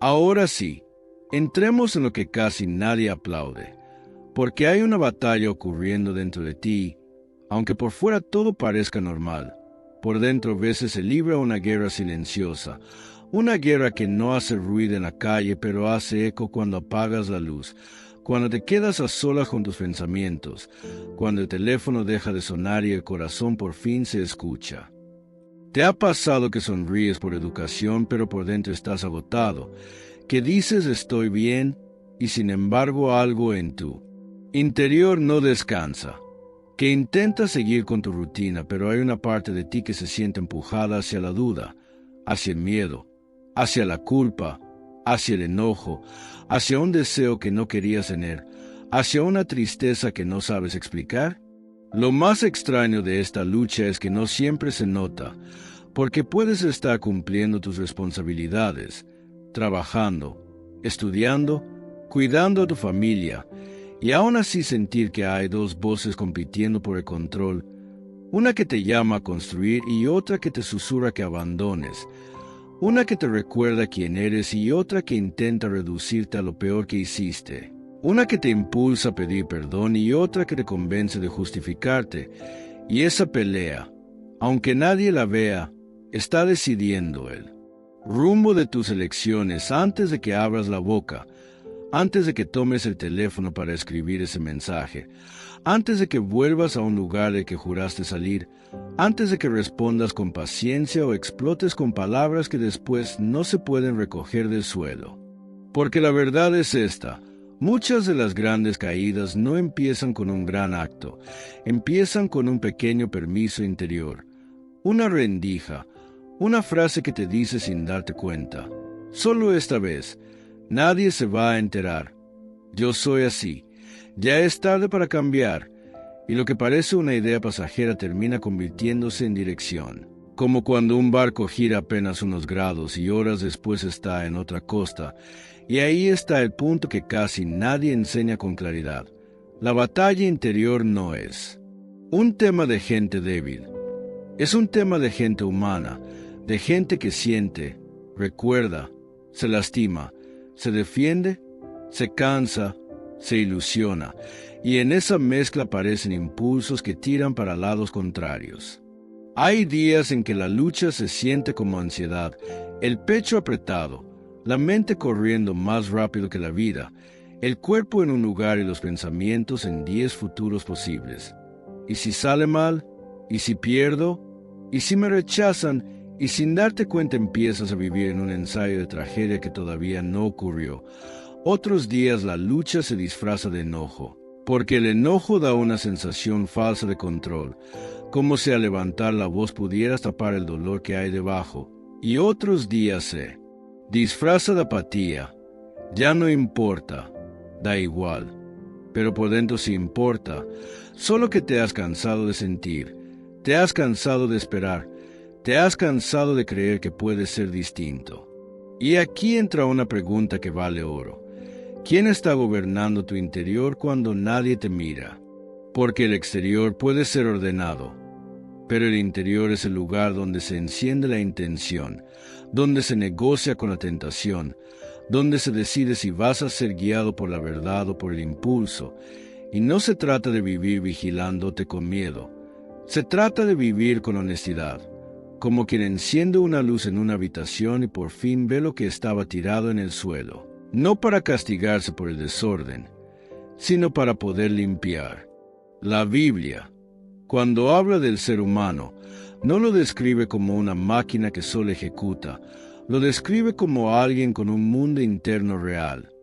Ahora sí, entremos en lo que casi nadie aplaude, porque hay una batalla ocurriendo dentro de ti. Aunque por fuera todo parezca normal, por dentro a veces se libra una guerra silenciosa, una guerra que no hace ruido en la calle, pero hace eco cuando apagas la luz, cuando te quedas a solas con tus pensamientos, cuando el teléfono deja de sonar y el corazón por fin se escucha. ¿Te ha pasado que sonríes por educación, pero por dentro estás agotado, que dices estoy bien, y sin embargo algo en tu interior no descansa? Que intentas seguir con tu rutina, pero hay una parte de ti que se siente empujada hacia la duda, hacia el miedo, hacia la culpa, hacia el enojo, hacia un deseo que no querías tener, hacia una tristeza que no sabes explicar. Lo más extraño de esta lucha es que no siempre se nota, porque puedes estar cumpliendo tus responsabilidades, trabajando, estudiando, cuidando a tu familia, y aún así sentir que hay dos voces compitiendo por el control, una que te llama a construir y otra que te susurra que abandones, una que te recuerda quién eres y otra que intenta reducirte a lo peor que hiciste, una que te impulsa a pedir perdón y otra que te convence de justificarte, y esa pelea, aunque nadie la vea, está decidiendo el rumbo de tus elecciones antes de que abras la boca, antes de que tomes el teléfono para escribir ese mensaje, antes de que vuelvas a un lugar del que juraste salir, antes de que respondas con paciencia o explotes con palabras que después no se pueden recoger del suelo. Porque la verdad es esta: muchas de las grandes caídas no empiezan con un gran acto, empiezan con un pequeño permiso interior, una rendija, una frase que te dice sin darte cuenta: solo esta vez. Nadie se va a enterar. Yo soy así. Ya es tarde para cambiar. Y lo que parece una idea pasajera termina convirtiéndose en dirección. Como cuando un barco gira apenas unos grados y horas después está en otra costa. Y ahí está el punto que casi nadie enseña con claridad. La batalla interior no es un tema de gente débil. Es un tema de gente humana, de gente que siente, recuerda, se lastima, se defiende, se cansa, se ilusiona, y en esa mezcla aparecen impulsos que tiran para lados contrarios. Hay días en que la lucha se siente como ansiedad, el pecho apretado, la mente corriendo más rápido que la vida, el cuerpo en un lugar y los pensamientos en 10 futuros posibles. ¿Y si sale mal? ¿Y si pierdo? ¿Y si me rechazan? Y sin darte cuenta empiezas a vivir en un ensayo de tragedia que todavía no ocurrió. Otros días la lucha se disfraza de enojo, porque el enojo da una sensación falsa de control, como si al levantar la voz pudieras tapar el dolor que hay debajo. Y otros días se disfraza de apatía. Ya no importa, da igual, pero por dentro sí importa, solo que te has cansado de sentir, te has cansado de esperar, te has cansado de creer que puedes ser distinto. Y aquí entra una pregunta que vale oro. ¿Quién está gobernando tu interior cuando nadie te mira? Porque el exterior puede ser ordenado, pero el interior es el lugar donde se enciende la intención, donde se negocia con la tentación, donde se decide si vas a ser guiado por la verdad o por el impulso. Y no se trata de vivir vigilándote con miedo, se trata de vivir con honestidad, como quien enciende una luz en una habitación y por fin ve lo que estaba tirado en el suelo, no para castigarse por el desorden, sino para poder limpiar. La Biblia, cuando habla del ser humano, no lo describe como una máquina que solo ejecuta, lo describe como alguien con un mundo interno real,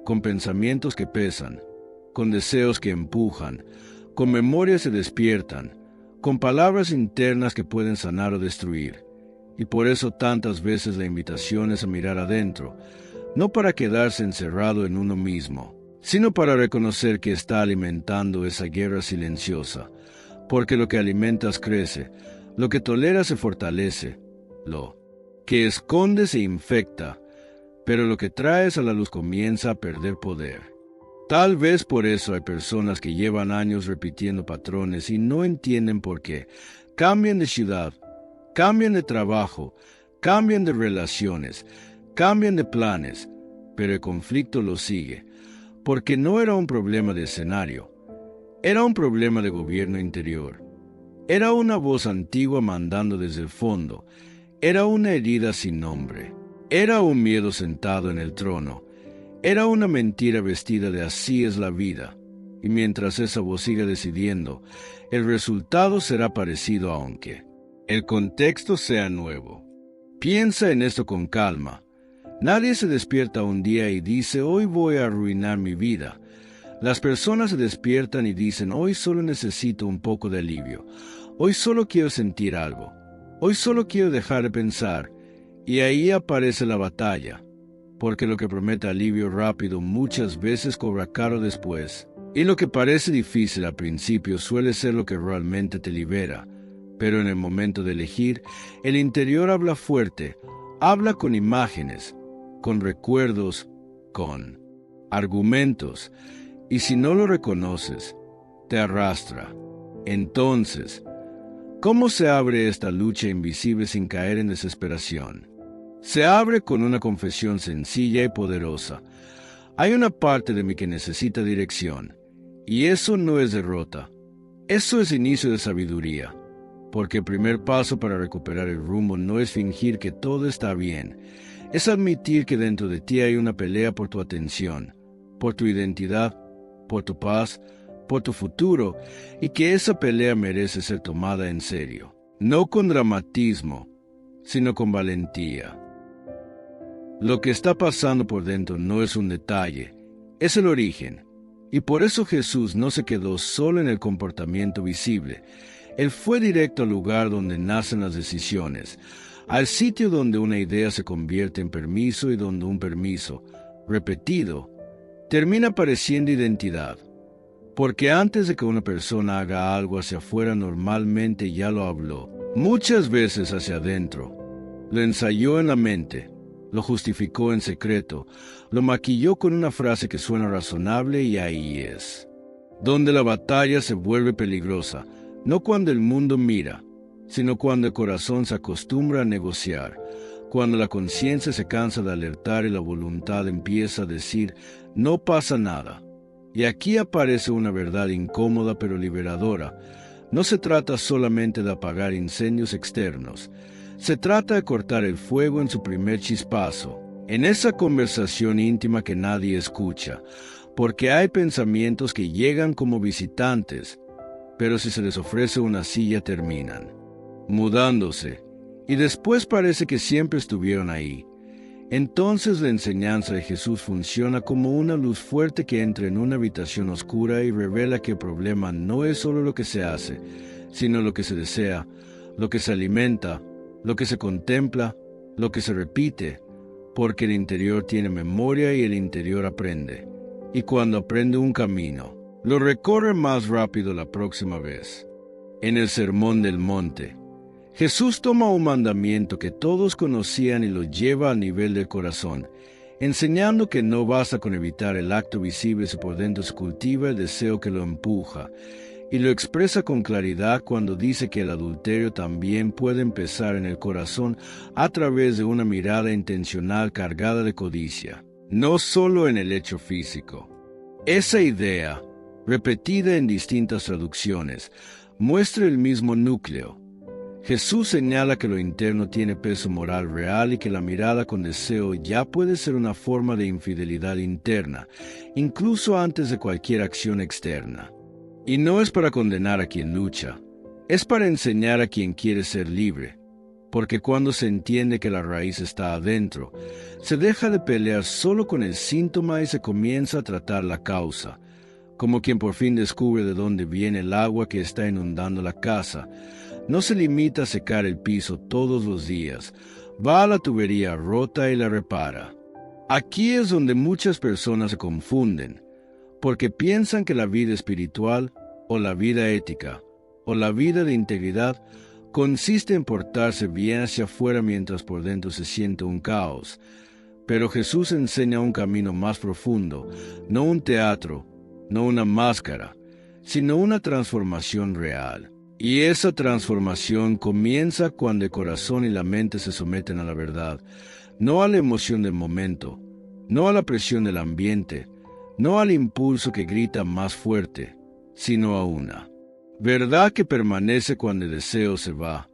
con pensamientos que pesan, con deseos que empujan, con memorias que despiertan, con palabras internas que pueden sanar o destruir. Y por eso tantas veces la invitación es a mirar adentro, no para quedarse encerrado en uno mismo, sino para reconocer que está alimentando esa guerra silenciosa, porque lo que alimentas crece, lo que toleras se fortalece, lo que escondes se infecta, pero lo que traes a la luz comienza a perder poder. Tal vez por eso hay personas que llevan años repitiendo patrones y no entienden por qué. Cambian de ciudad, cambian de trabajo, cambian de relaciones, Cambian de planes, pero el conflicto lo sigue, porque no era un problema de escenario, era un problema de gobierno interior. Era una voz antigua mandando desde el fondo, era una herida sin nombre, era un miedo sentado en el trono, era una mentira vestida de así es la vida, y mientras esa voz siga decidiendo, el resultado será parecido aunque el contexto sea nuevo. Piensa en esto con calma. Nadie se despierta un día y dice, hoy voy a arruinar mi vida. Las personas se despiertan y dicen, hoy solo necesito un poco de alivio. Hoy solo quiero sentir algo. Hoy solo quiero dejar de pensar. Y ahí aparece la batalla, porque lo que promete alivio rápido muchas veces cobra caro después. Y lo que parece difícil al principio suele ser lo que realmente te libera. Pero en el momento de elegir, el interior habla fuerte, habla con imágenes, con recuerdos, con argumentos, y si no lo reconoces, te arrastra. Entonces, ¿cómo se abre esta lucha invisible sin caer en desesperación? Se abre con una confesión sencilla y poderosa. Hay una parte de mí que necesita dirección, y eso no es derrota, eso es inicio de sabiduría. Porque el primer paso para recuperar el rumbo no es fingir que todo está bien, es admitir que dentro de ti hay una pelea por tu atención, por tu identidad, por tu paz, por tu futuro, y que esa pelea merece ser tomada en serio, no con dramatismo, sino con valentía. Lo que está pasando por dentro no es un detalle, es el origen, y por eso Jesús no se quedó solo en el comportamiento visible. Él fue directo al lugar donde nacen las decisiones, al sitio donde una idea se convierte en permiso y donde un permiso, repetido, termina pareciendo identidad. Porque antes de que una persona haga algo hacia afuera normalmente ya lo habló, muchas veces hacia adentro. Lo ensayó en la mente, lo justificó en secreto, lo maquilló con una frase que suena razonable y ahí es. Donde la batalla se vuelve peligrosa, no cuando el mundo mira, sino cuando el corazón se acostumbra a negociar, cuando la conciencia se cansa de alertar y la voluntad empieza a decir, no pasa nada. Y aquí aparece una verdad incómoda pero liberadora. No se trata solamente de apagar incendios externos, se trata de cortar el fuego en su primer chispazo, en esa conversación íntima que nadie escucha, porque hay pensamientos que llegan como visitantes, pero si se les ofrece una silla terminan mudándose, y después parece que siempre estuvieron ahí. Entonces la enseñanza de Jesús funciona como una luz fuerte que entra en una habitación oscura y revela que el problema no es solo lo que se hace, sino lo que se desea, lo que se alimenta, lo que se contempla, lo que se repite, porque el interior tiene memoria y el interior aprende. Y cuando aprende un camino, lo recorre más rápido la próxima vez. En el Sermón del Monte, Jesús toma un mandamiento que todos conocían y lo lleva al nivel del corazón, enseñando que no basta con evitar el acto visible si por dentro se cultiva el deseo que lo empuja, y lo expresa con claridad cuando dice que el adulterio también puede empezar en el corazón a través de una mirada intencional cargada de codicia, no solo en el hecho físico. Esa idea, repetida en distintas traducciones, muestra el mismo núcleo. Jesús señala que lo interno tiene peso moral real y que la mirada con deseo ya puede ser una forma de infidelidad interna, incluso antes de cualquier acción externa. Y no es para condenar a quien lucha, es para enseñar a quien quiere ser libre, porque cuando se entiende que la raíz está adentro, se deja de pelear solo con el síntoma y se comienza a tratar la causa, como quien por fin descubre de dónde viene el agua que está inundando la casa. No se limita a secar el piso todos los días, va a la tubería rota y la repara. Aquí es donde muchas personas se confunden, porque piensan que la vida espiritual, o la vida ética, o la vida de integridad, consiste en portarse bien hacia afuera mientras por dentro se siente un caos. Pero Jesús enseña un camino más profundo, no un teatro, no una máscara, sino una transformación real. Y esa transformación comienza cuando el corazón y la mente se someten a la verdad, no a la emoción del momento, no a la presión del ambiente, no al impulso que grita más fuerte, sino a una verdad que permanece cuando el deseo se va,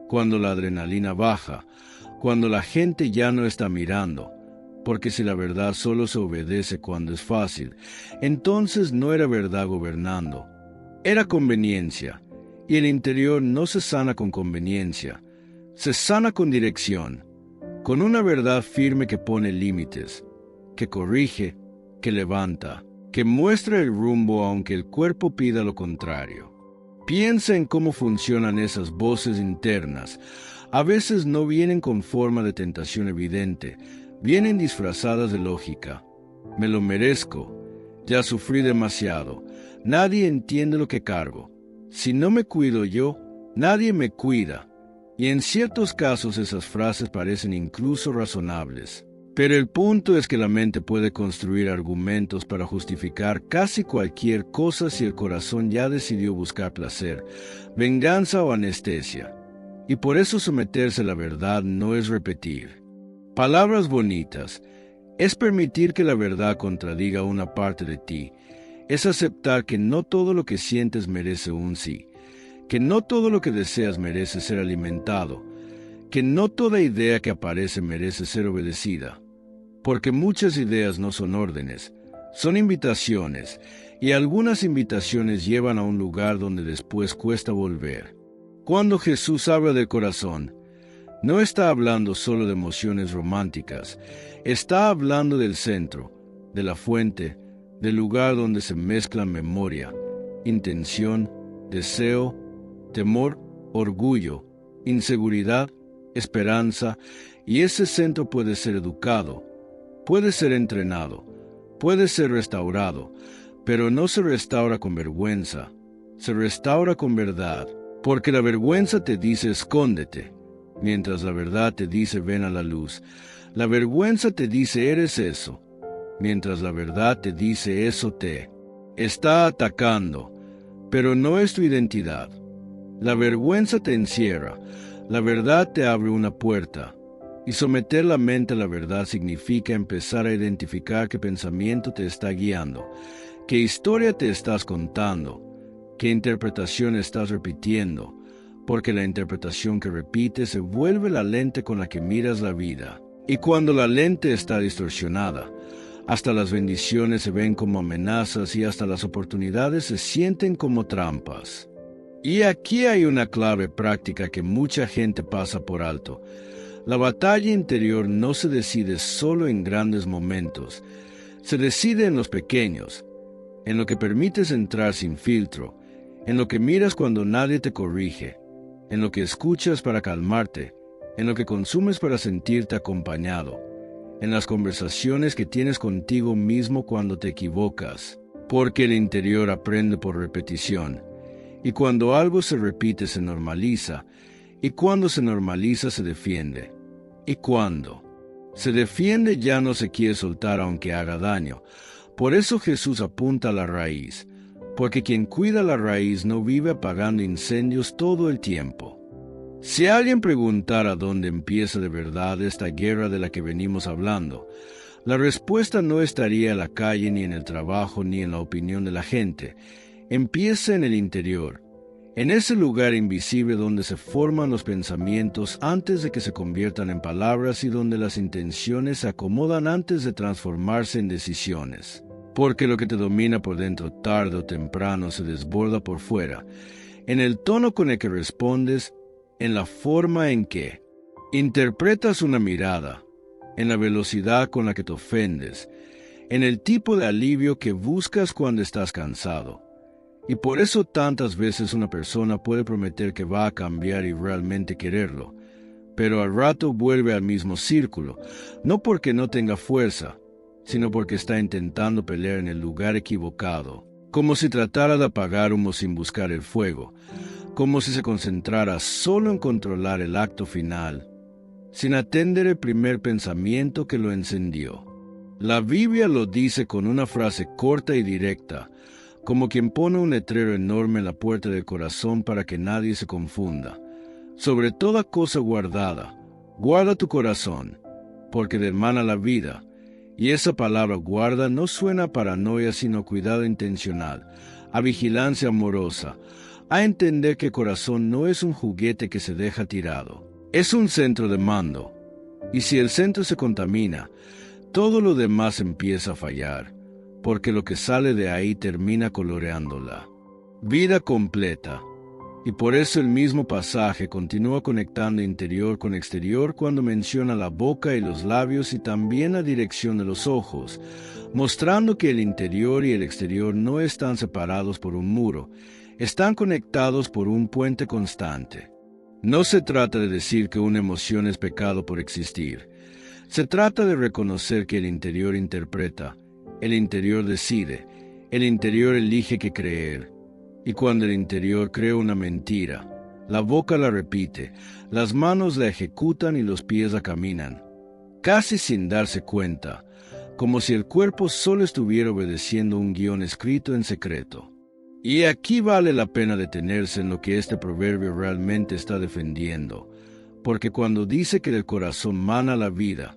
cuando la adrenalina baja, cuando la gente ya no está mirando, porque si la verdad solo se obedece cuando es fácil, entonces no era verdad gobernando, era conveniencia, y el interior no se sana con conveniencia, se sana con dirección, con una verdad firme que pone límites, que corrige, que levanta, que muestra el rumbo aunque el cuerpo pida lo contrario. Piensa en cómo funcionan esas voces internas. A veces no vienen con forma de tentación evidente, vienen disfrazadas de lógica. Me lo merezco, ya sufrí demasiado, nadie entiende lo que cargo. Si no me cuido yo, nadie me cuida. Y en ciertos casos esas frases parecen incluso razonables. Pero el punto es que la mente puede construir argumentos para justificar casi cualquier cosa si el corazón ya decidió buscar placer, venganza o anestesia. Y por eso someterse a la verdad no es repetir palabras bonitas, es permitir que la verdad contradiga una parte de ti, es aceptar que no todo lo que sientes merece un sí, que no todo lo que deseas merece ser alimentado, que no toda idea que aparece merece ser obedecida, porque muchas ideas no son órdenes, son invitaciones, y algunas invitaciones llevan a un lugar donde después cuesta volver. Cuando Jesús habla del corazón, no está hablando solo de emociones románticas, está hablando del centro, de la fuente, del lugar donde se mezclan memoria, intención, deseo, temor, orgullo, inseguridad, esperanza, y ese centro puede ser educado, puede ser entrenado, puede ser restaurado, pero no se restaura con vergüenza, se restaura con verdad, porque la vergüenza te dice escóndete, mientras la verdad te dice ven a la luz. La vergüenza te dice eres eso, mientras la verdad te dice eso te está atacando, pero no es tu identidad. La vergüenza te encierra, la verdad te abre una puerta, y someter la mente a la verdad significa empezar a identificar qué pensamiento te está guiando, qué historia te estás contando, qué interpretación estás repitiendo, porque la interpretación que repites se vuelve la lente con la que miras la vida. Y cuando la lente está distorsionada, hasta las bendiciones se ven como amenazas y hasta las oportunidades se sienten como trampas. Y aquí hay una clave práctica que mucha gente pasa por alto. La batalla interior no se decide solo en grandes momentos, se decide en los pequeños, en lo que permites entrar sin filtro, en lo que miras cuando nadie te corrige, en lo que escuchas para calmarte, en lo que consumes para sentirte acompañado, en las conversaciones que tienes contigo mismo cuando te equivocas, porque el interior aprende por repetición, y cuando algo se repite se normaliza, y cuando se normaliza se defiende, y cuando se defiende ya no se quiere soltar aunque haga daño. Por eso Jesús apunta a la raíz, porque quien cuida la raíz no vive apagando incendios todo el tiempo. Si alguien preguntara dónde empieza de verdad esta guerra de la que venimos hablando, la respuesta no estaría en la calle, ni en el trabajo, ni en la opinión de la gente. Empieza en el interior, en ese lugar invisible donde se forman los pensamientos antes de que se conviertan en palabras y donde las intenciones se acomodan antes de transformarse en decisiones. Porque lo que te domina por dentro tarde o temprano se desborda por fuera, en el tono con el que respondes, en la forma en que interpretas una mirada, en la velocidad con la que te ofendes, en el tipo de alivio que buscas cuando estás cansado. Y por eso tantas veces una persona puede prometer que va a cambiar y realmente quererlo, pero al rato vuelve al mismo círculo, no porque no tenga fuerza, sino porque está intentando pelear en el lugar equivocado, como si tratara de apagar humo sin buscar el fuego, como si se concentrara solo en controlar el acto final, sin atender el primer pensamiento que lo encendió. La Biblia lo dice con una frase corta y directa, como quien pone un letrero enorme en la puerta del corazón para que nadie se confunda. Sobre toda cosa guardada, guarda tu corazón, porque de él mana la vida. Y esa palabra guarda no suena a paranoia, sino a cuidado intencional, a vigilancia amorosa, a entender que el corazón no es un juguete que se deja tirado. Es un centro de mando. Y si el centro se contamina, todo lo demás empieza a fallar, porque lo que sale de ahí termina coloreándola. Vida completa. Y por eso el mismo pasaje continúa conectando interior con exterior cuando menciona la boca y los labios y también la dirección de los ojos, mostrando que el interior y el exterior no están separados por un muro, están conectados por un puente constante. No se trata de decir que una emoción es pecado por existir. Se trata de reconocer que el interior interpreta, el interior decide, el interior elige qué creer. Y cuando el interior crea una mentira, la boca la repite, las manos la ejecutan y los pies la caminan, casi sin darse cuenta, como si el cuerpo solo estuviera obedeciendo un guión escrito en secreto. Y aquí vale la pena detenerse en lo que este proverbio realmente está defendiendo, porque cuando dice que del corazón mana la vida,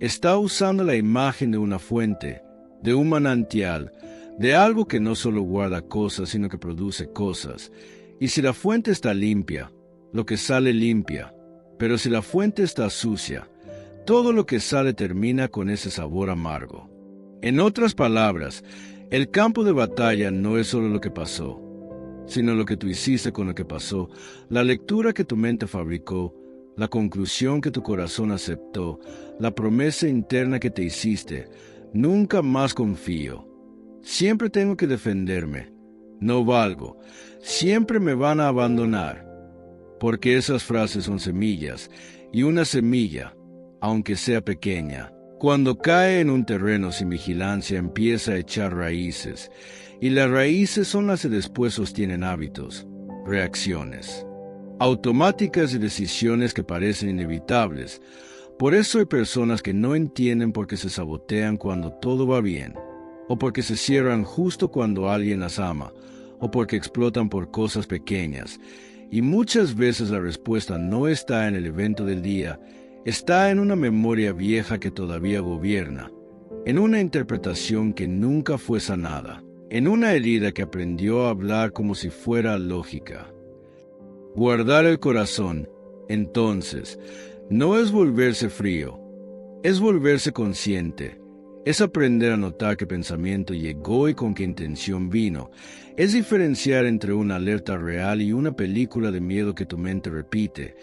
está usando la imagen de una fuente, de un manantial, de algo que no solo guarda cosas, sino que produce cosas. Y si la fuente está limpia, lo que sale limpia. Pero si la fuente está sucia, todo lo que sale termina con ese sabor amargo. En otras palabras, el campo de batalla no es solo lo que pasó, sino lo que tú hiciste con lo que pasó, la lectura que tu mente fabricó, la conclusión que tu corazón aceptó, la promesa interna que te hiciste. Nunca más confío. Siempre tengo que defenderme. No valgo. Siempre me van a abandonar. Porque esas frases son semillas, y una semilla, aunque sea pequeña, cuando cae en un terreno sin vigilancia empieza a echar raíces, y las raíces son las que después sostienen hábitos, reacciones, automáticas y decisiones que parecen inevitables. Por eso hay personas que no entienden por qué se sabotean cuando todo va bien, o porque se cierran justo cuando alguien las ama, o porque explotan por cosas pequeñas. Y muchas veces la respuesta no está en el evento del día, está en una memoria vieja que todavía gobierna, en una interpretación que nunca fue sanada, en una herida que aprendió a hablar como si fuera lógica. Guardar el corazón, entonces, no es volverse frío, es volverse consciente. Es aprender a notar qué pensamiento llegó y con qué intención vino. Es diferenciar entre una alerta real y una película de miedo que tu mente repite.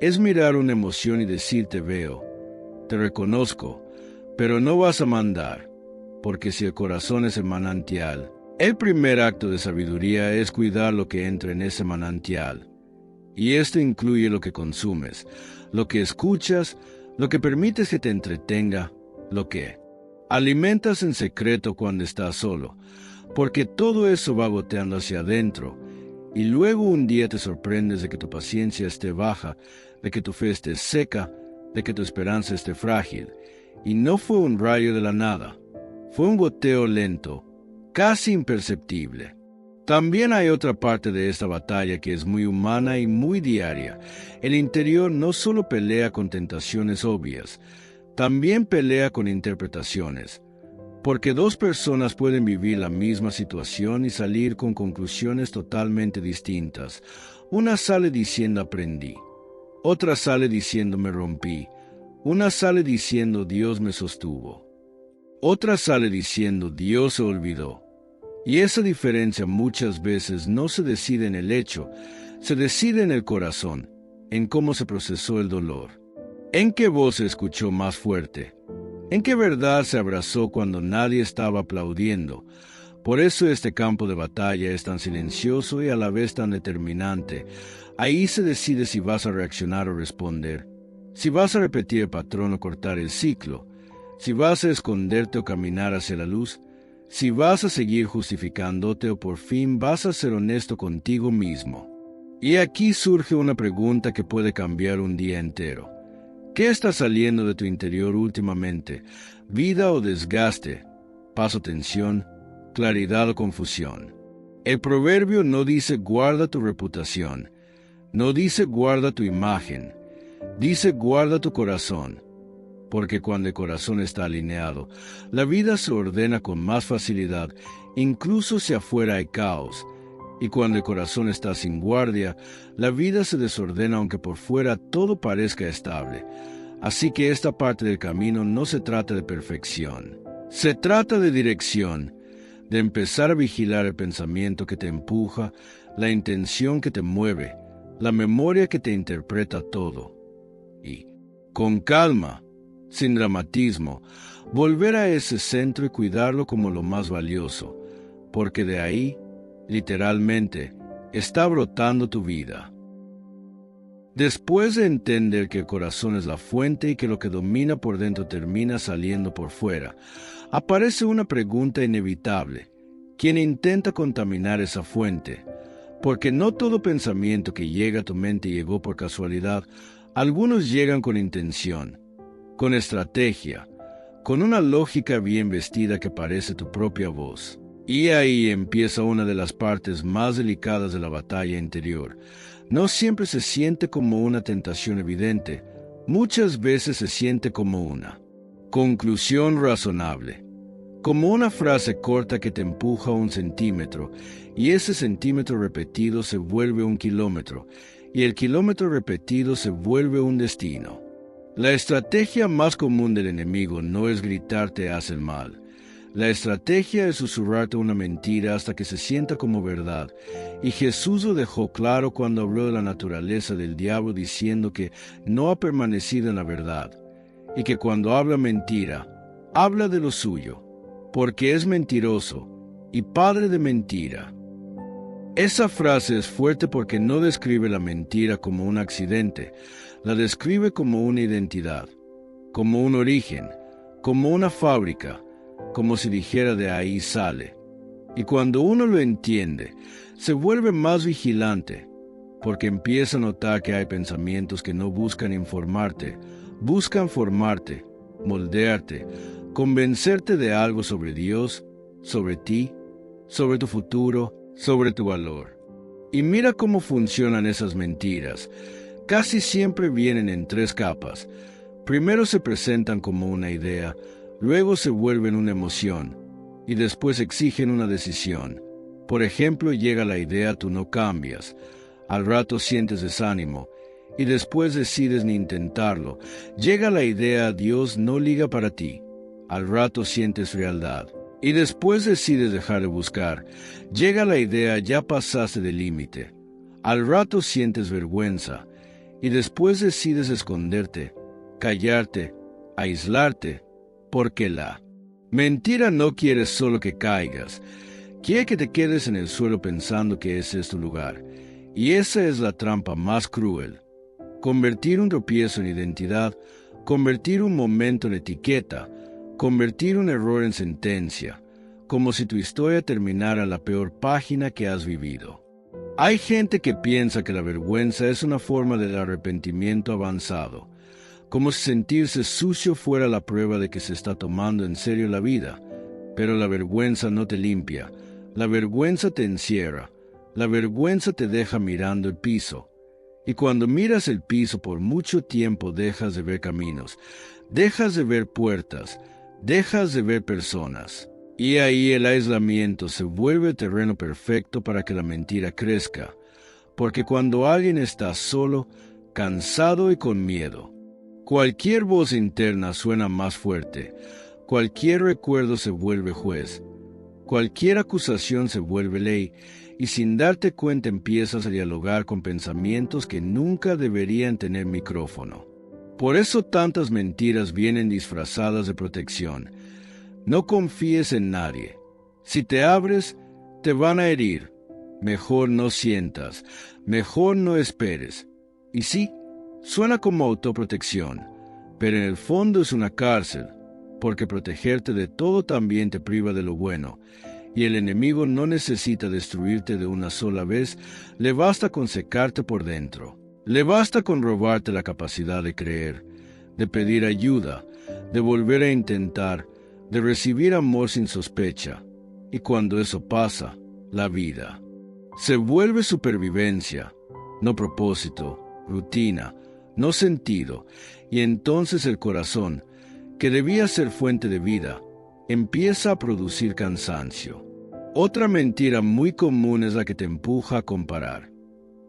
Es mirar una emoción y decir te veo, te reconozco, pero no vas a mandar, porque si el corazón es el manantial, el primer acto de sabiduría es cuidar lo que entra en ese manantial. Y esto incluye lo que consumes, lo que escuchas, lo que permites que te entretenga, lo que alimentas en secreto cuando estás solo, porque todo eso va goteando hacia adentro, y luego un día te sorprendes de que tu paciencia esté baja, de que tu fe esté seca, de que tu esperanza esté frágil, y no fue un rayo de la nada, fue un goteo lento, casi imperceptible. También hay otra parte de esta batalla que es muy humana y muy diaria. El interior no solo pelea con tentaciones obvias, también pelea con interpretaciones, porque dos personas pueden vivir la misma situación y salir con conclusiones totalmente distintas. Una sale diciendo aprendí, otra sale diciendo me rompí, una sale diciendo Dios me sostuvo, otra sale diciendo Dios se olvidó. Y esa diferencia muchas veces no se decide en el hecho, se decide en el corazón, en cómo se procesó el dolor. ¿En qué voz se escuchó más fuerte? ¿En qué verdad se abrazó cuando nadie estaba aplaudiendo? Por eso este campo de batalla es tan silencioso y a la vez tan determinante. Ahí se decide si vas a reaccionar o responder, si vas a repetir el patrón o cortar el ciclo, si vas a esconderte o caminar hacia la luz, si vas a seguir justificándote o por fin vas a ser honesto contigo mismo. Y aquí surge una pregunta que puede cambiar un día entero. ¿Qué está saliendo de tu interior últimamente? ¿Vida o desgaste? ¿Paz o tensión? ¿Claridad o confusión? El proverbio no dice guarda tu reputación, no dice guarda tu imagen, dice guarda tu corazón. porque cuando el corazón está alineado, la vida se ordena con más facilidad, incluso si afuera hay caos. Y cuando el corazón está sin guardia, la vida se desordena aunque por fuera todo parezca estable. Así que esta parte del camino no se trata de perfección. Se trata de dirección, de empezar a vigilar el pensamiento que te empuja, la intención que te mueve, la memoria que te interpreta todo. Y, con calma, sin dramatismo, volver a ese centro y cuidarlo como lo más valioso, porque de ahí, literalmente, está brotando tu vida. Después de entender que el corazón es la fuente y que lo que domina por dentro termina saliendo por fuera, aparece una pregunta inevitable. ¿Quién intenta contaminar esa fuente? Porque no todo pensamiento que llega a tu mente llegó por casualidad. Algunos llegan con intención, con estrategia, con una lógica bien vestida que parece tu propia voz. Y ahí empieza una de las partes más delicadas de la batalla interior. No siempre se siente como una tentación evidente, muchas veces se siente como una conclusión razonable, como una frase corta que te empuja 1 centímetro, y ese centímetro repetido se vuelve 1 kilómetro, y el kilómetro repetido se vuelve un destino. La estrategia más común del enemigo no es gritarte haz el mal. La estrategia es susurrarte una mentira hasta que se sienta como verdad, y Jesús lo dejó claro cuando habló de la naturaleza del diablo diciendo que no ha permanecido en la verdad, y que cuando habla mentira, habla de lo suyo, porque es mentiroso y padre de mentira. Esa frase es fuerte porque no describe la mentira como un accidente, la describe como una identidad, como un origen, como una fábrica, como si dijera de ahí sale. Y cuando uno lo entiende, se vuelve más vigilante, porque empieza a notar que hay pensamientos que no buscan informarte, buscan formarte, moldearte, convencerte de algo sobre Dios, sobre ti, sobre tu futuro, sobre tu valor. Y mira cómo funcionan esas mentiras. Casi siempre vienen en 3 capas. Primero se presentan como una idea, luego se vuelven una emoción, y después exigen una decisión. Por ejemplo, llega la idea tú no cambias, al rato sientes desánimo, y después decides ni intentarlo. Llega la idea Dios no liga para ti, al rato sientes frialdad, y después decides dejar de buscar. Llega la idea ya pasaste del límite, al rato sientes vergüenza, y después decides esconderte, callarte, aislarte, porque la mentira no quiere solo que caigas, quiere que te quedes en el suelo pensando que ese es tu lugar. Y esa es la trampa más cruel. Convertir un tropiezo en identidad, convertir un momento en etiqueta, convertir un error en sentencia, como si tu historia terminara en la peor página que has vivido. Hay gente que piensa que la vergüenza es una forma del arrepentimiento avanzado, como si sentirse sucio fuera la prueba de que se está tomando en serio la vida. Pero la vergüenza no te limpia, la vergüenza te encierra, la vergüenza te deja mirando el piso. Y cuando miras el piso por mucho tiempo dejas de ver caminos, dejas de ver puertas, dejas de ver personas. Y ahí el aislamiento se vuelve el terreno perfecto para que la mentira crezca. Porque cuando alguien está solo, cansado y con miedo, cualquier voz interna suena más fuerte, cualquier recuerdo se vuelve juez, cualquier acusación se vuelve ley, y sin darte cuenta empiezas a dialogar con pensamientos que nunca deberían tener micrófono. Por eso tantas mentiras vienen disfrazadas de protección. No confíes en nadie. Si te abres, te van a herir. Mejor no sientas, mejor no esperes. Y sí, suena como autoprotección, pero en el fondo es una cárcel, porque protegerte de todo también te priva de lo bueno, y el enemigo no necesita destruirte de una sola vez, le basta con secarte por dentro, le basta con robarte la capacidad de creer, de pedir ayuda, de volver a intentar, de recibir amor sin sospecha, y cuando eso pasa, la vida se vuelve supervivencia, no propósito, rutina, no sentido, y entonces el corazón, que debía ser fuente de vida, empieza a producir cansancio. Otra mentira muy común es la que te empuja a comparar.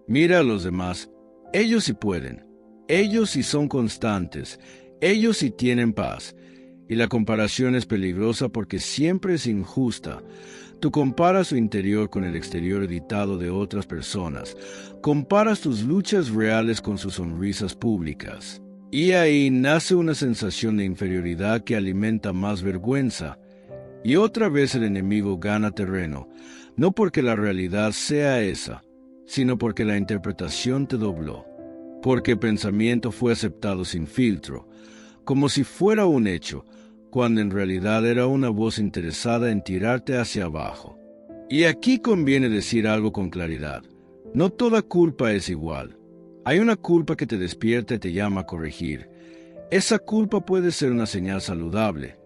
Mira a los demás, ellos sí pueden, ellos sí son constantes, ellos sí tienen paz. Y la comparación es peligrosa porque siempre es injusta. Tú comparas tu interior con el exterior editado de otras personas. Comparas tus luchas reales con sus sonrisas públicas. Y ahí nace una sensación de inferioridad que alimenta más vergüenza. Y otra vez el enemigo gana terreno, no porque la realidad sea esa, sino porque la interpretación te dobló. Porque el pensamiento fue aceptado sin filtro, como si fuera un hecho, cuando en realidad era una voz interesada en tirarte hacia abajo. Y aquí conviene decir algo con claridad. No toda culpa es igual. Hay una culpa que te despierta y te llama a corregir. Esa culpa puede ser una señal saludable,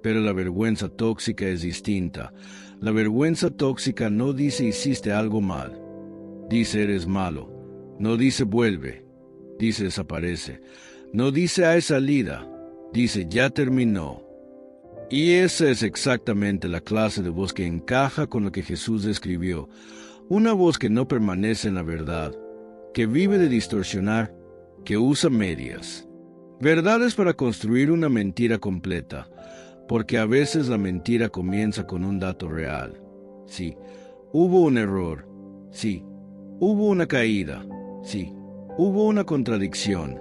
pero la vergüenza tóxica es distinta. La vergüenza tóxica no dice hiciste algo mal. Dice eres malo. No dice vuelve. Dice desaparece. No dice hay salida. Dice ya terminó. Y esa es exactamente la clase de voz que encaja con lo que Jesús describió. Una voz que no permanece en la verdad, que vive de distorsionar, que usa medias. Verdades para construir una mentira completa, porque a veces la mentira comienza con un dato real. Sí, hubo un error. Sí, hubo una caída. Sí, hubo una contradicción.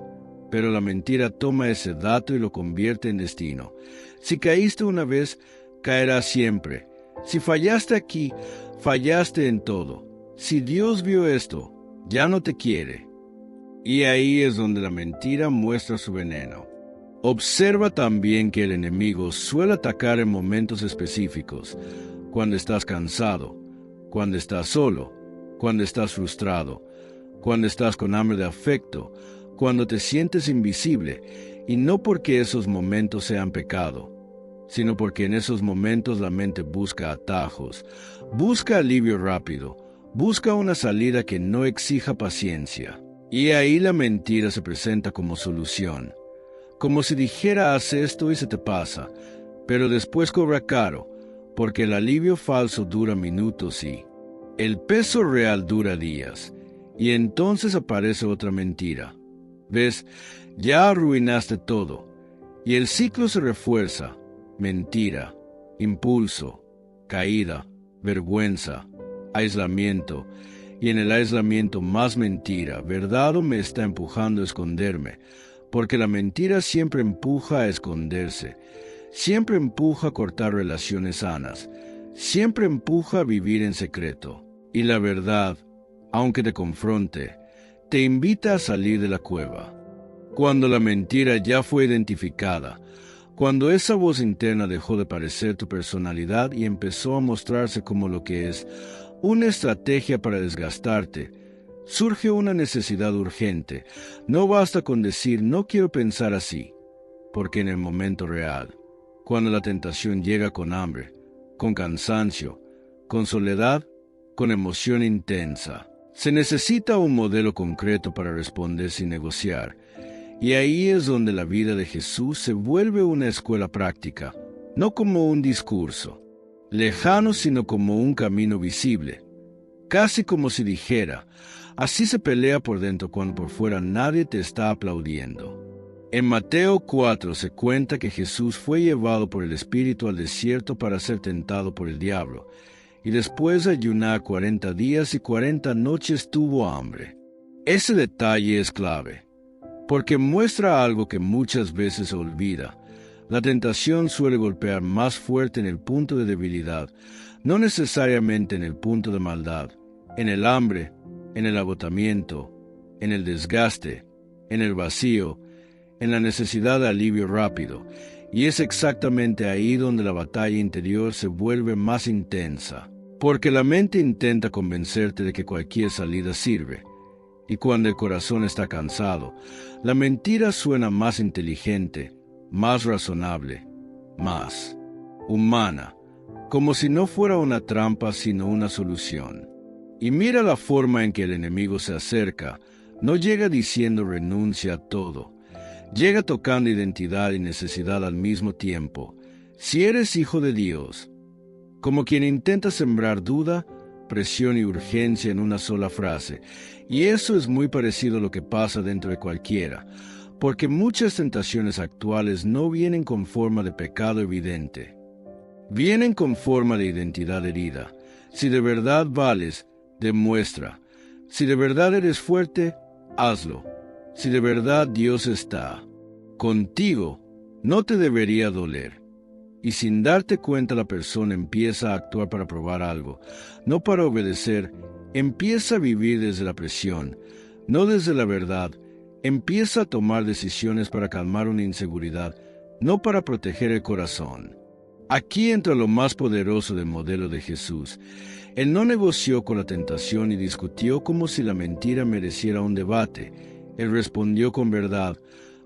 Pero la mentira toma ese dato y lo convierte en destino. Si caíste una vez, caerás siempre. Si fallaste aquí, fallaste en todo. Si Dios vio esto, ya no te quiere. Y ahí es donde la mentira muestra su veneno. Observa también que el enemigo suele atacar en momentos específicos, cuando estás cansado, cuando estás solo, cuando estás frustrado, cuando estás con hambre de afecto, cuando te sientes invisible, y no porque esos momentos sean pecado, sino porque en esos momentos la mente busca atajos, busca alivio rápido, busca una salida que no exija paciencia. Y ahí la mentira se presenta como solución, como si dijera haz esto y se te pasa, pero después cobra caro, porque el alivio falso dura minutos y el peso real dura días, y entonces aparece otra mentira. ¿Ves? Ya arruinaste todo, y el ciclo se refuerza. Mentira, impulso, caída, vergüenza, aislamiento, y en el aislamiento más mentira. ¿Verdad o me está empujando a esconderme? Porque la mentira siempre empuja a esconderse, siempre empuja a cortar relaciones sanas, siempre empuja a vivir en secreto. Y la verdad, aunque te confronte, te invita a salir de la cueva. Cuando la mentira ya fue identificada, cuando esa voz interna dejó de parecer tu personalidad y empezó a mostrarse como lo que es, una estrategia para desgastarte, surge una necesidad urgente. No basta con decir no quiero pensar así, porque en el momento real, cuando la tentación llega con hambre, con cansancio, con soledad, con emoción intensa, se necesita un modelo concreto para responder sin negociar. Y ahí es donde la vida de Jesús se vuelve una escuela práctica, no como un discurso, lejano sino como un camino visible, casi como si dijera, así se pelea por dentro cuando por fuera nadie te está aplaudiendo. En Mateo 4 se cuenta que Jesús fue llevado por el Espíritu al desierto para ser tentado por el diablo, y después de ayunar 40 días y 40 noches tuvo hambre. Ese detalle es clave, porque muestra algo que muchas veces se olvida. La tentación suele golpear más fuerte en el punto de debilidad, no necesariamente en el punto de maldad, en el hambre, en el agotamiento, en el desgaste, en el vacío, en la necesidad de alivio rápido, y es exactamente ahí donde la batalla interior se vuelve más intensa, porque la mente intenta convencerte de que cualquier salida sirve. Y cuando el corazón está cansado, la mentira suena más inteligente, más razonable, más humana, como si no fuera una trampa sino una solución. Y mira la forma en que el enemigo se acerca. No llega diciendo renuncia a todo. Llega tocando identidad y necesidad al mismo tiempo. Si eres hijo de Dios, como quien intenta sembrar duda, presión y urgencia en una sola frase. Y eso es muy parecido a lo que pasa dentro de cualquiera, porque muchas tentaciones actuales no vienen con forma de pecado evidente. Vienen con forma de identidad herida. Si de verdad vales, demuestra. Si de verdad eres fuerte, hazlo. Si de verdad Dios está contigo, no te debería doler. Y sin darte cuenta la persona empieza a actuar para probar algo, no para obedecer, empieza a vivir desde la presión, no desde la verdad, empieza a tomar decisiones para calmar una inseguridad, no para proteger el corazón. Aquí entra lo más poderoso del modelo de Jesús. Él no negoció con la tentación y discutió como si la mentira mereciera un debate. Él respondió con verdad,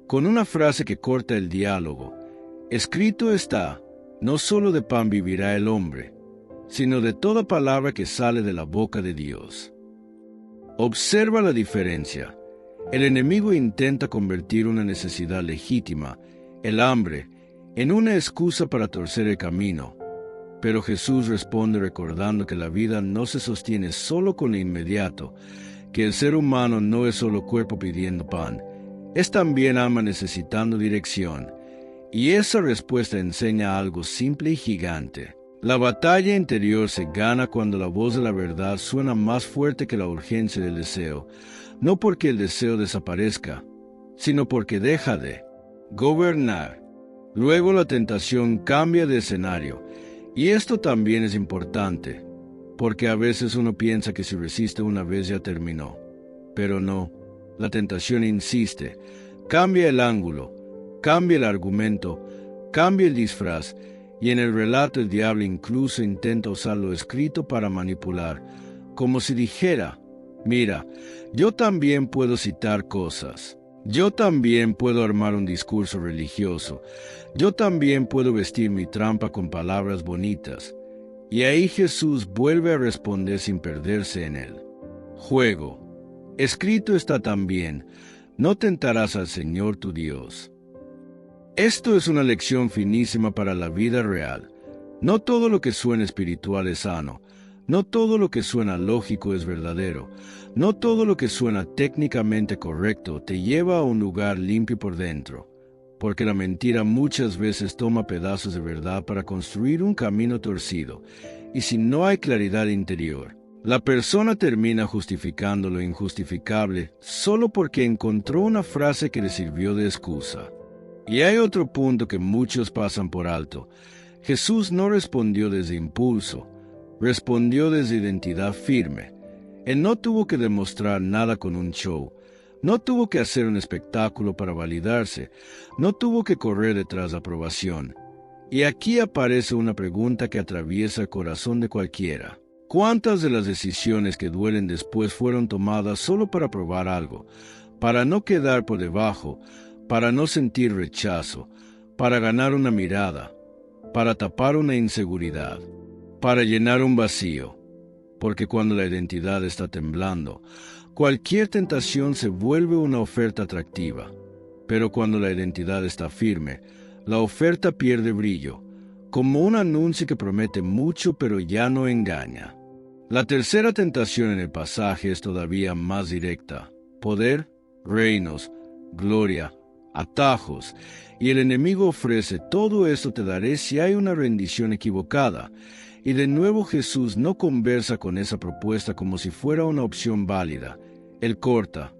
con una frase que corta el diálogo. Escrito está, no solo de pan vivirá el hombre, sino de toda palabra que sale de la boca de Dios. Observa la diferencia. El enemigo intenta convertir una necesidad legítima, el hambre, en una excusa para torcer el camino. Pero Jesús responde recordando que la vida no se sostiene solo con lo inmediato, que el ser humano no es solo cuerpo pidiendo pan, es también alma necesitando dirección. Y esa respuesta enseña algo simple y gigante. La batalla interior se gana cuando la voz de la verdad suena más fuerte que la urgencia del deseo, no porque el deseo desaparezca, sino porque deja de gobernar. Luego la tentación cambia de escenario, y esto también es importante, porque a veces uno piensa que si resiste una vez ya terminó, pero no, la tentación insiste, cambia el ángulo, cambia el argumento, cambia el disfraz, y en el relato el diablo incluso intenta usar lo escrito para manipular, como si dijera, mira, yo también puedo citar cosas, yo también puedo armar un discurso religioso, yo también puedo vestir mi trampa con palabras bonitas. Y ahí Jesús vuelve a responder sin perderse en él. Juego. Escrito está también, no tentarás al Señor tu Dios. Esto es una lección finísima para la vida real. No todo lo que suena espiritual es sano. No todo lo que suena lógico es verdadero. No todo lo que suena técnicamente correcto te lleva a un lugar limpio por dentro. Porque la mentira muchas veces toma pedazos de verdad para construir un camino torcido. Y si no hay claridad interior, la persona termina justificando lo injustificable solo porque encontró una frase que le sirvió de excusa. Y hay otro punto que muchos pasan por alto. Jesús no respondió desde impulso, respondió desde identidad firme. Él no tuvo que demostrar nada con un show, no tuvo que hacer un espectáculo para validarse, no tuvo que correr detrás de aprobación. Y aquí aparece una pregunta que atraviesa el corazón de cualquiera. ¿Cuántas de las decisiones que duelen después fueron tomadas solo para probar algo, para no quedar por debajo, para no sentir rechazo, para ganar una mirada, para tapar una inseguridad, para llenar un vacío? Porque cuando la identidad está temblando, cualquier tentación se vuelve una oferta atractiva. Pero cuando la identidad está firme, la oferta pierde brillo, como un anuncio que promete mucho pero ya no engaña. La tercera tentación en el pasaje es todavía más directa: poder, reinos, gloria, atajos, y el enemigo ofrece: todo esto te daré si hay una rendición equivocada. Y de nuevo Jesús no conversa con esa propuesta como si fuera una opción válida. Él corta: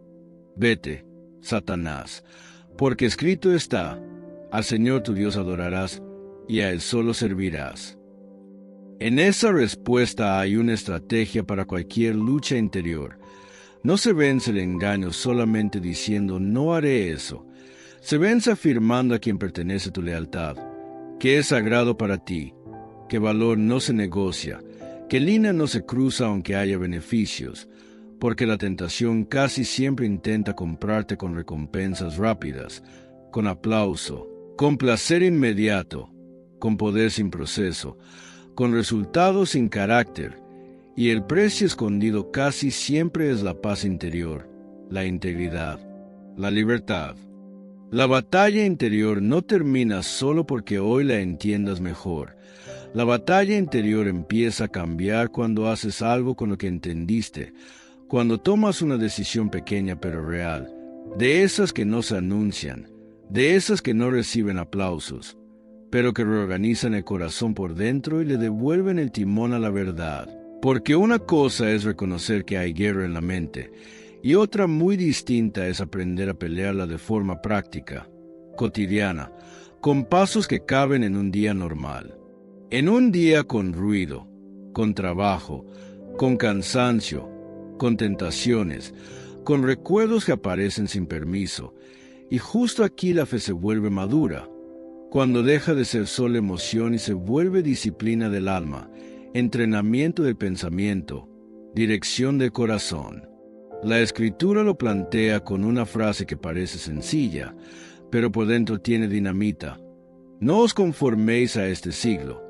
vete, Satanás, porque escrito está, al Señor tu Dios adorarás, y a Él solo servirás. En esa respuesta hay una estrategia para cualquier lucha interior. No se vence el engaño solamente diciendo no haré eso. Se vence afirmando a quien pertenece tu lealtad, que es sagrado para ti, que valor no se negocia, que línea no se cruza aunque haya beneficios, porque la tentación casi siempre intenta comprarte con recompensas rápidas, con aplauso, con placer inmediato, con poder sin proceso, con resultados sin carácter, y el precio escondido casi siempre es la paz interior, la integridad, la libertad. La batalla interior no termina solo porque hoy la entiendas mejor. La batalla interior empieza a cambiar cuando haces algo con lo que entendiste, cuando tomas una decisión pequeña pero real, de esas que no se anuncian, de esas que no reciben aplausos, pero que reorganizan el corazón por dentro y le devuelven el timón a la verdad. Porque una cosa es reconocer que hay guerra en la mente, y otra muy distinta es aprender a pelearla de forma práctica, cotidiana, con pasos que caben en un día normal. En un día con ruido, con trabajo, con cansancio, con tentaciones, con recuerdos que aparecen sin permiso, y justo aquí la fe se vuelve madura, cuando deja de ser solo emoción y se vuelve disciplina del alma, entrenamiento del pensamiento, dirección del corazón. La Escritura lo plantea con una frase que parece sencilla, pero por dentro tiene dinamita. No os conforméis a este siglo,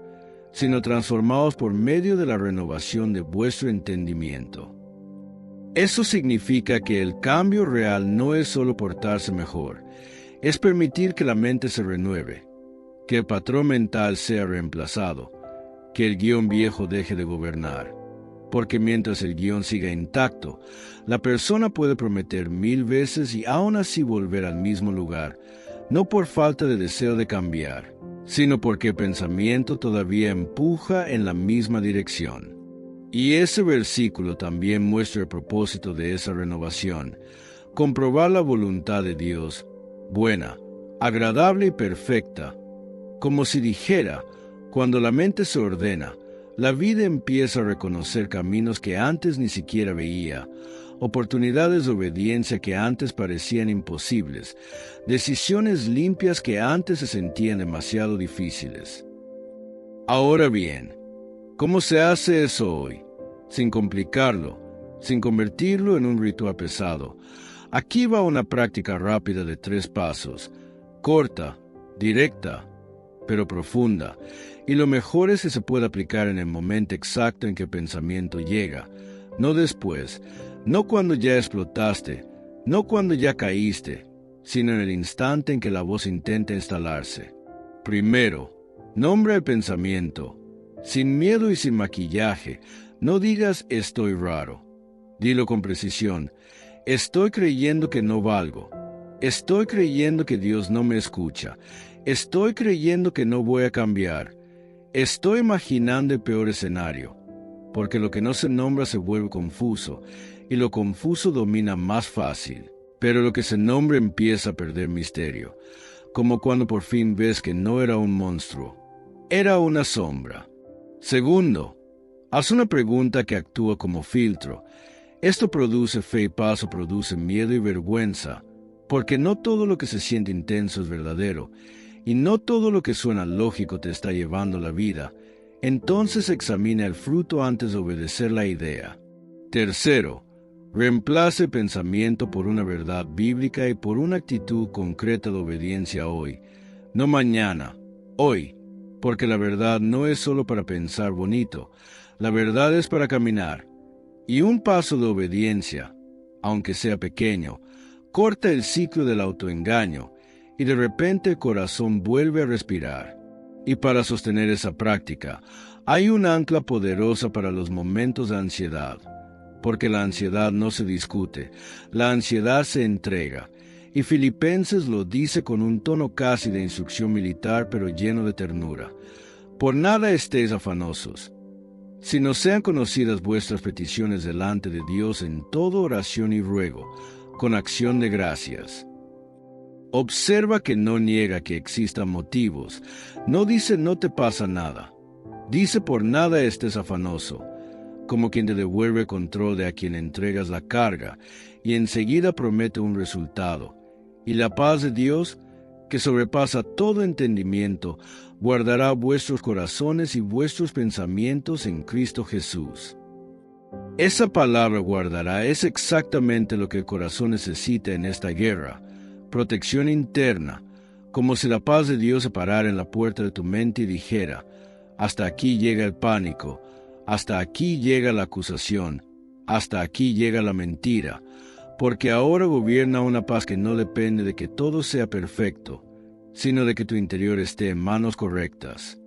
sino transformaos por medio de la renovación de vuestro entendimiento. Eso significa que el cambio real no es solo portarse mejor, es permitir que la mente se renueve, que el patrón mental sea reemplazado, que el guión viejo deje de gobernar. Porque mientras el guión siga intacto, la persona puede prometer 1000 veces y aún así volver al mismo lugar, no por falta de deseo de cambiar, sino porque el pensamiento todavía empuja en la misma dirección. Y ese versículo también muestra el propósito de esa renovación: comprobar la voluntad de Dios, buena, agradable y perfecta. Como si dijera, cuando la mente se ordena, la vida empieza a reconocer caminos que antes ni siquiera veía, oportunidades de obediencia que antes parecían imposibles, decisiones limpias que antes se sentían demasiado difíciles. Ahora bien, ¿cómo se hace eso hoy? Sin complicarlo, sin convertirlo en un ritual pesado. Aquí va una práctica rápida de 3 pasos, corta, directa, pero profunda, y lo mejor es que se puede aplicar en el momento exacto en que el pensamiento llega, no después, no cuando ya explotaste, no cuando ya caíste, sino en el instante en que la voz intenta instalarse. Primero, nombra el pensamiento. Sin miedo y sin maquillaje, no digas estoy raro. Dilo con precisión: estoy creyendo que no valgo. Estoy creyendo que Dios no me escucha. Estoy creyendo que no voy a cambiar. Estoy imaginando el peor escenario. Porque lo que no se nombra se vuelve confuso, y lo confuso domina más fácil. Pero lo que se nombra empieza a perder misterio, como cuando por fin ves que no era un monstruo, era una sombra. Segundo, haz una pregunta que actúa como filtro. Esto produce fe y paso produce miedo y vergüenza, porque no todo lo que se siente intenso es verdadero, y no todo lo que suena lógico te está llevando la vida. Entonces examina el fruto antes de obedecer la idea. Tercero, reemplace el pensamiento por una verdad bíblica y por una actitud concreta de obediencia hoy, no mañana, hoy, porque la verdad no es solo para pensar bonito, la verdad es para caminar. Y un paso de obediencia, aunque sea pequeño, corta el ciclo del autoengaño, y de repente el corazón vuelve a respirar. Y para sostener esa práctica, hay un ancla poderosa para los momentos de ansiedad, porque la ansiedad no se discute, la ansiedad se entrega, y Filipenses lo dice con un tono casi de instrucción militar pero lleno de ternura. Por nada estéis afanosos, sino sean conocidas vuestras peticiones delante de Dios en toda oración y ruego, con acción de gracias. Observa que no niega que existan motivos, no dice no te pasa nada, dice por nada estés afanoso, como quien te devuelve el control de a quien entregas la carga, y enseguida promete un resultado, y la paz de Dios, que sobrepasa todo entendimiento, guardará vuestros corazones y vuestros pensamientos en Cristo Jesús. Esa palabra guardará es exactamente lo que el corazón necesita en esta guerra: protección interna, como si la paz de Dios se parara en la puerta de tu mente y dijera: hasta aquí llega el pánico, hasta aquí llega la acusación, hasta aquí llega la mentira, porque ahora gobierna una paz que no depende de que todo sea perfecto, sino de que tu interior esté en manos correctas.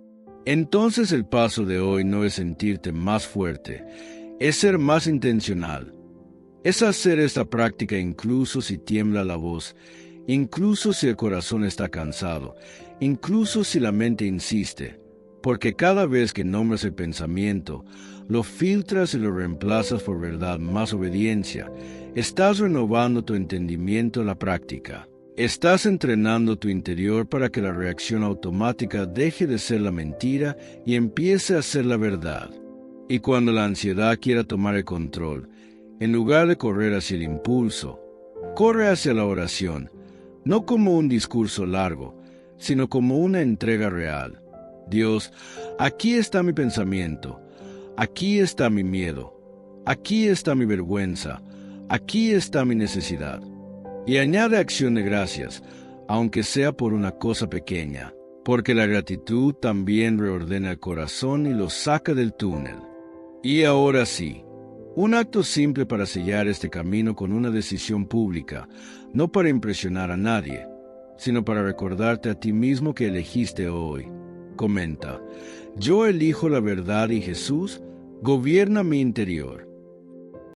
Entonces el paso de hoy no es sentirte más fuerte, es ser más intencional. Es hacer esta práctica incluso si tiembla la voz, incluso si el corazón está cansado, incluso si la mente insiste, porque cada vez que nombras el pensamiento, lo filtras y lo reemplazas por verdad más obediencia, estás renovando tu entendimiento en la práctica. Estás entrenando tu interior para que la reacción automática deje de ser la mentira y empiece a ser la verdad. Y cuando la ansiedad quiera tomar el control, en lugar de correr hacia el impulso, corre hacia la oración, no como un discurso largo, sino como una entrega real. Dios, aquí está mi pensamiento, aquí está mi miedo, aquí está mi vergüenza, aquí está mi necesidad. Y añade acción de gracias, aunque sea por una cosa pequeña, porque la gratitud también reordena el corazón y lo saca del túnel. Y ahora sí, un acto simple para sellar este camino con una decisión pública, no para impresionar a nadie, sino para recordarte a ti mismo que elegiste hoy. Comenta, yo elijo la verdad y Jesús gobierna mi interior.